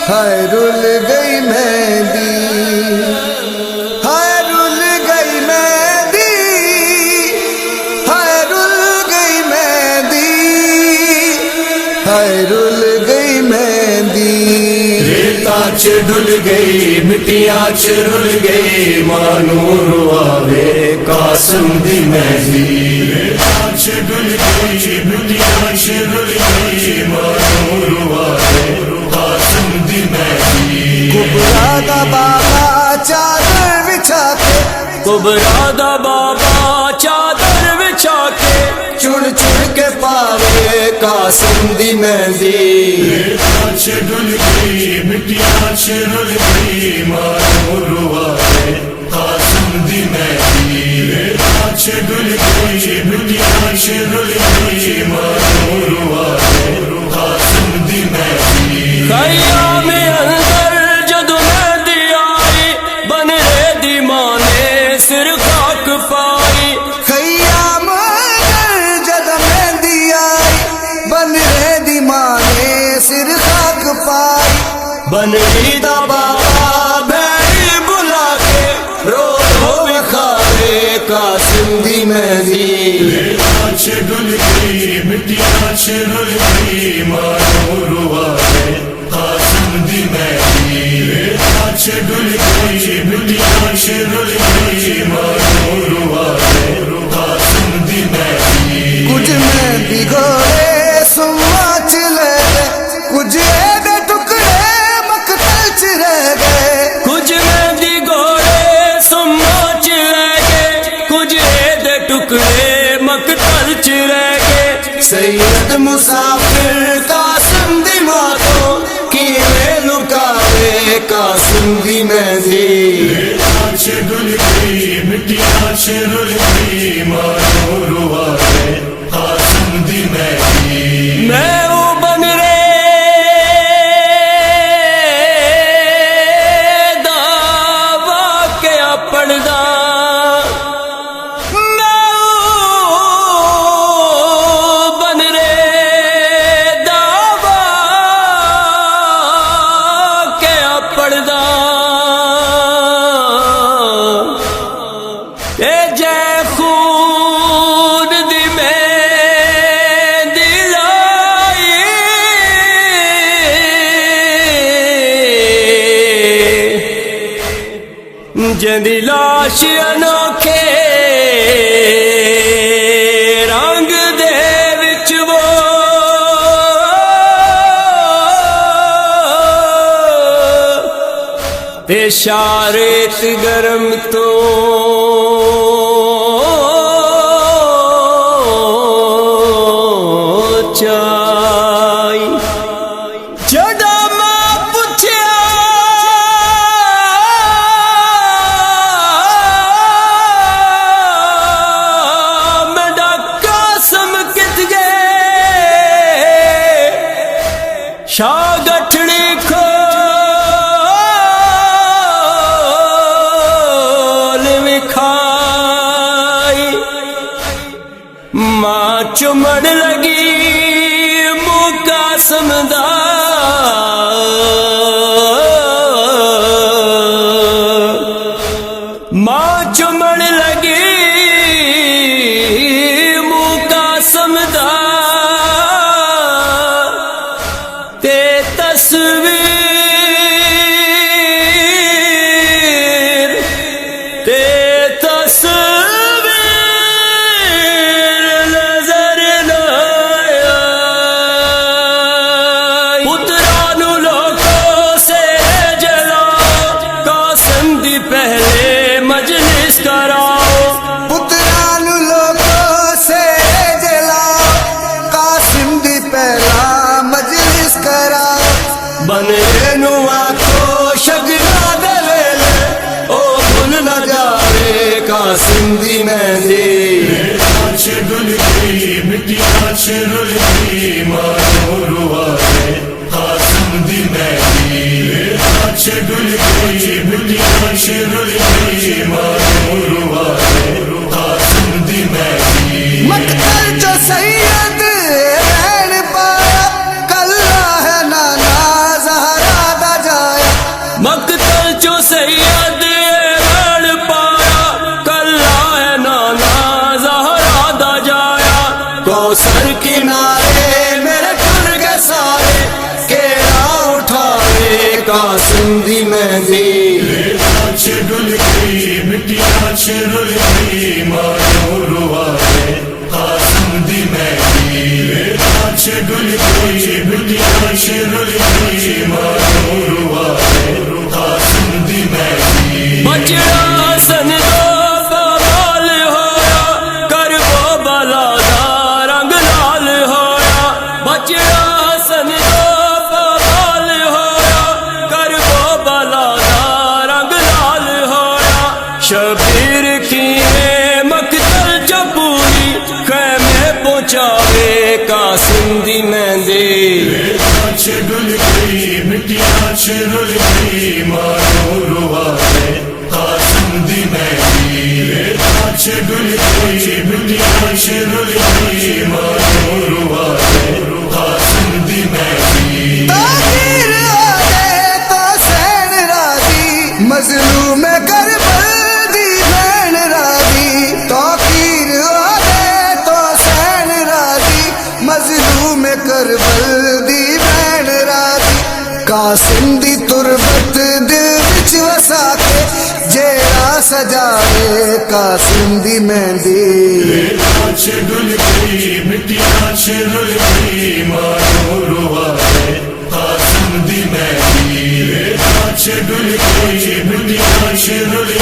ہائے رل گئی مہندی، ہائے رل گئی مہندی، ہائے رل گئی مہندی، ہائے رل گئی مہندی۔ ریتا چ ڈل گئی مٹیاں چ رل گئی، مانور آوے قاسم دی مہندی۔ ریتا چ ڈل گئی مٹیاں چ رل گئی، مانور آوے قاسم دی مہندی۔ کبرا دا بابا چادر بچھا کے، کبرا دا بابا چادر بچھا کے، چن چن کے پاوے قاسم دی مہندی۔ ریتا چ ڈل گئی مٹیاں چ رل گئی، مانور آوے قاسم دی مہندی۔ ریتا چ ڈل گئی مٹیاں چ رل گئی، مانور آوے قاسم دی مہندی۔ خیام اندر جدو مہندی آئی، بن رے دی ماں نے سر خاک پائی۔ خیام اندر جد مہندی آئی، بن رے دی ماں نے سر خاک پائی۔ بنری دا بابا بھیڑی بلا کے، رو رو بکھاوے قاسم دی مہندی۔ ریتا چ ڈل گئی مٹیاں چ رل گئی، مانور آوے قاسم دی مہندی۔ ریتا چ ڈل گئی مٹیاں چ رل گئی، مانور آوے قاسم دی مہندی۔ کچھ مہندی گھوڑے سما چ لے گئے، کچھ دے ٹکڑے مقتل چ رہ گئے۔ کچھ مہندی گھوڑے سما چ رہ گئے، کچھ دے ٹکڑے مقتل چ رہ گئے۔ سید مسافر قاسم دی ماں کو کیویں لکاوے قاسم دی مہندی۔ ریتا چ ڈل گئی مٹیاں چ رل گئی، مانور آوے قاسم دی مہندی۔ میں او بن رے دا واقعہ پڑھدا، میں او بن رے دا واقعہ پڑھدا۔ اے جے خون دی مہندی لائی، جندی لاش انوکھے رنگ دے وچ وہ تے شارت گرم تو چائی۔ جڑا ماں پوچھیا میڈا قاسم کت گئے، شاہ گٹھڑی کھول وکھائی۔ ماں چمڑ لگی منہ قاسم دا، ماں چمڑ لگی منہ قاسم دا، تے تصویر تے تصویر نظر نہ آئی۔ پترانو لوگوں سے جلاؤ، قاسم دی پہلے مجلس کراؤ۔ پتران لوگوں سے جلاؤ، قاسم دی پہلا مجلس کراؤ۔ بنرے نو آکھو شگنا دے ویلے، او بھول نہ جاوے قاسم دی مہندی۔ ریتا چ ڈل گئی مٹیاں چ رل گئی، مانور آوے قاسم دی مہندی۔ ریتا چ ڈل گئی مٹیاں چ رل گئی، مانور آوے قاسم دی مہندی۔ مقتل جو سید رہن پایا، کلہ ہے نانا زہرا دا کنارے میرے ٹر گئے سارے کیڑا اٹھائے قاسم دی مہندی ریت ڈل گئی مٹیاں رل گئی مارو روائے قاسم دی مہندی ریت ڈل گئی مٹیاں رل گئی مارو روائے قاسم دی مہندی بچڑا سن دو بال ہویا کربو بلا دا رنگ لال ہویا بچڑا سن دو بال ہویا کربو بلا دا رنگ لال ہویا شبیر کی مقتل چپوری خیمے پہنچاوے قاسم دی مہندی ریت ڈل گئی مٹیاں رل گئی مارو روائے قاسم دی مہندی ریت ڈل گئی مٹیاں رل گئی مارو روائے قاسم دی مہندی تاخیر آگے تو سین راضی مظلوم کربل دی بہن راضی تاخیر آگے تو سین راضی مظلوم کربل دی بہن راضی قاسم دی تربت دل وچ وسا کے جیڑا سجاوے قاسم دی مہندی ریت ڈل گئی مٹیاں رل گئی مارو روائے قاسم دی مہندی ریت ڈل گئی مٹیاں رل